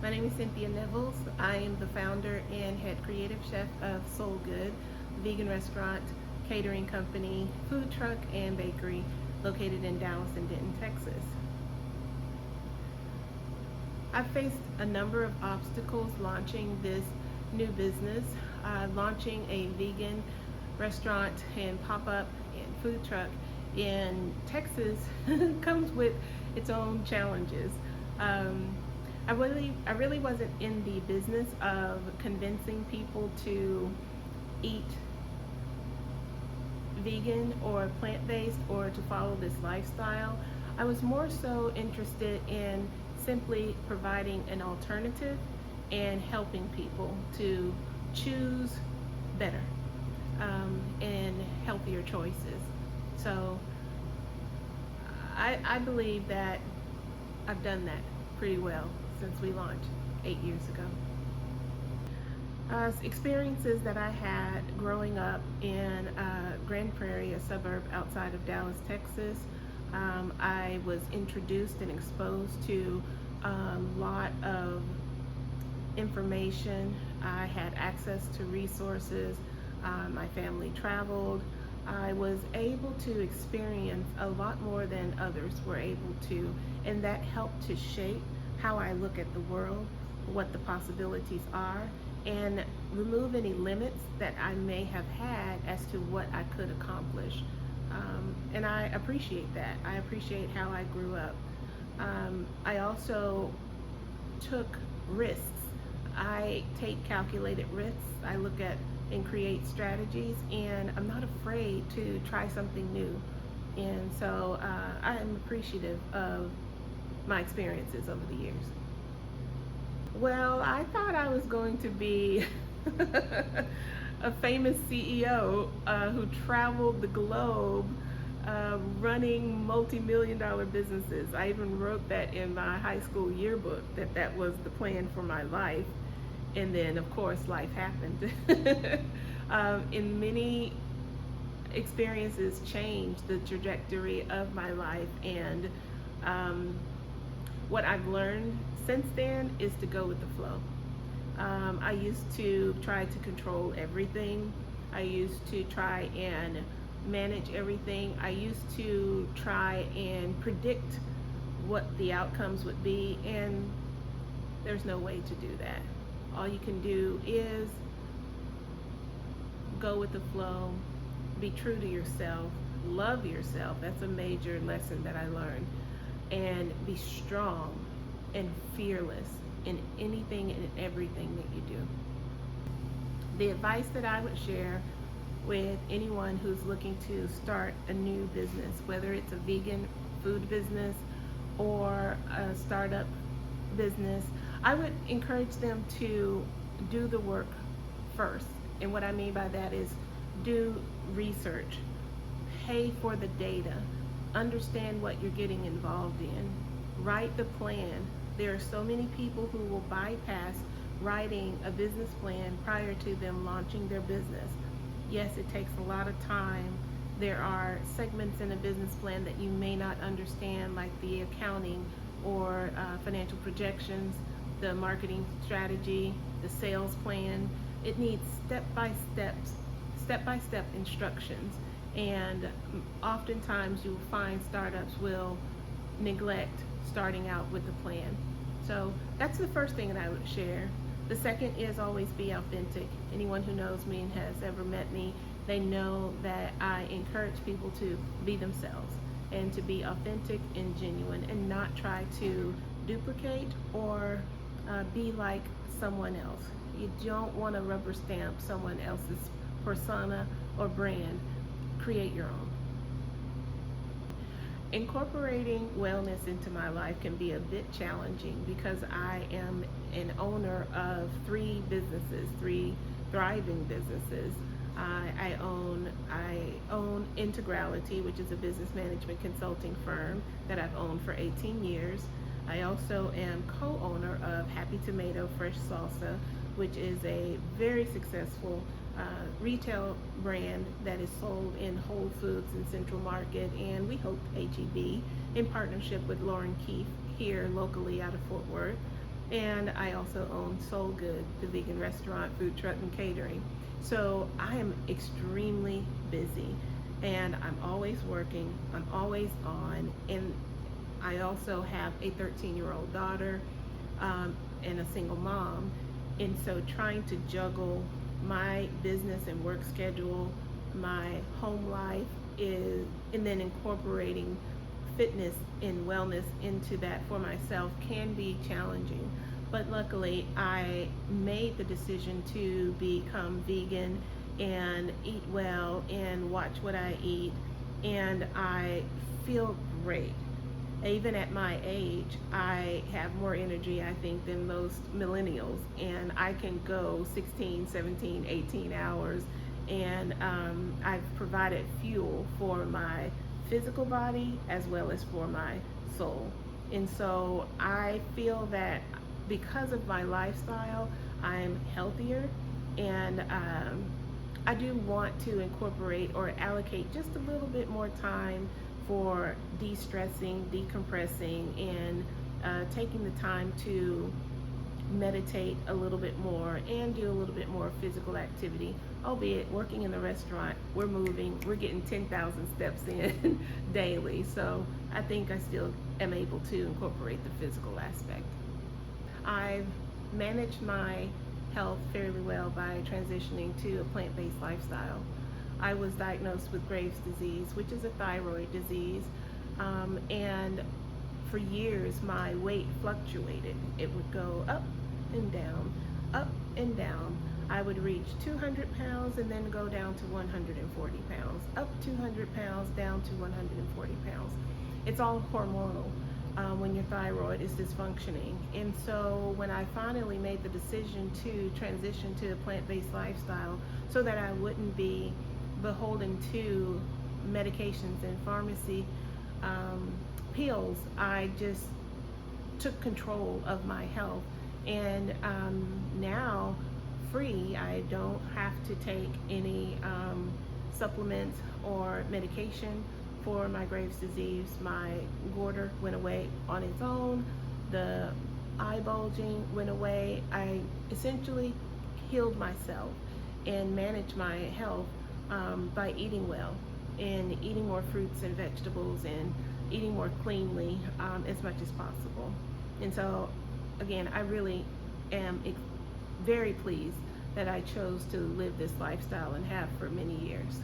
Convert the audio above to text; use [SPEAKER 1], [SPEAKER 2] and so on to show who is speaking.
[SPEAKER 1] My name is Cynthia Nevels. I am the founder and head creative chef of Soulgood, a vegan restaurant, catering company, food truck, and bakery located in Dallas and Denton, Texas. I've faced a number of obstacles launching this new business. Launching a vegan restaurant and pop-up and food truck in Texas comes with its own challenges. Um, I really wasn't in the business of convincing people to eat vegan or plant-based or to follow this lifestyle. I was more so interested in simply providing an alternative and helping people to choose better and healthier choices. So I believe that I've done that pretty well since we launched 8 years ago. Experiences that I had growing up in Grand Prairie, a suburb outside of Dallas, Texas. I was introduced and exposed to a lot of information. I had access to resources. My family traveled. I was able to experience a lot more than others were able to, and that helped to shape how I look at the world, what the possibilities are, and remove any limits that I may have had as to what I could accomplish. And I appreciate that. I appreciate how I grew up. I also took risks. I take calculated risks. I look at and create strategies, and I'm not afraid to try something new. And so I am appreciative of my experiences over the years. Well, I thought I was going to be a famous CEO who traveled the globe running multi-million dollar businesses. I even wrote that in my high school yearbook, that that was the plan for my life. And then, of course, life happened. In many experiences changed the trajectory of my life, and what I've learned since then is to go with the flow. I used to try to control everything. I used to try and manage everything. I used to try and predict what the outcomes would be, and there's no way to do that. All you can do is go with the flow, be true to yourself, love yourself. That's a major lesson that I learned. And be strong and fearless in anything and everything that you do. The advice that I would share with anyone who's looking to start a new business, whether it's a vegan food business or a startup business, I would encourage them to do the work first. And what I mean by that is do research, pay for the data, understand what you're getting involved in, write the plan. There are so many people who will bypass writing a business plan prior to them launching their business. Yes, it takes a lot of time. There are segments in a business plan that you may not understand, like the accounting or financial projections, the marketing strategy, the sales plan. It needs step-by-step instructions. And oftentimes you'll find startups will neglect starting out with the plan. So that's the first thing that I would share. The second is always be authentic. Anyone who knows me and has ever met me, they know that I encourage people to be themselves and to be authentic and genuine and not try to duplicate or be like someone else. You don't want to rubber stamp someone else's persona or brand. Create your own. Incorporating wellness into my life can be a bit challenging because I am an owner of three businesses, three thriving businesses. I own Integrality, which is a business management consulting firm that I've owned for 18 years. I also am co-owner of Happy Tomato Fresh Salsa, which is a very successful retail brand that is sold in Whole Foods and Central Market, and we hope HEB in partnership with Lauren Keefe here locally out of Fort Worth. And I also own Soulgood, the vegan restaurant, food truck, and catering. So I am extremely busy and I'm always working, I'm always on. And I also have a 13-year-old daughter and a single mom. And so trying to juggle my business and work schedule, my home life is, and then incorporating fitness and wellness into that for myself can be challenging. But luckily, I made the decision to become vegan and eat well and watch what I eat, and I feel great. Even at my age, I have more energy, I think, than most millennials, and I can go 16, 17, 18 hours, and I've provided fuel for my physical body as well as for my soul. And so I feel that because of my lifestyle, I'm healthier, and I do want to incorporate or allocate just a little bit more time for de-stressing, decompressing, and taking the time to meditate a little bit more and do a little bit more physical activity. Albeit working in the restaurant, we're moving, we're getting 10,000 steps in daily. So I think I still am able to incorporate the physical aspect. I've managed my health fairly well by transitioning to a plant-based lifestyle. I was diagnosed with Graves' disease, which is a thyroid disease, and for years my weight fluctuated. It would go up and down, up and down. I would reach 200 pounds and then go down to 140 pounds, up 200 pounds, down to 140 pounds. It's all hormonal when your thyroid is dysfunctioning. And so when I finally made the decision to transition to a plant-based lifestyle so that I wouldn't be beholden to medications and pharmacy pills, I just took control of my health, and now free. I don't have to take any supplements or medication for my Graves' disease. My goiter went away on its own. The eye bulging went away. I essentially healed myself and managed my health by eating well and eating more fruits and vegetables and eating more cleanly as much as possible. And so again, I really am very pleased that I chose to live this lifestyle and have for many years.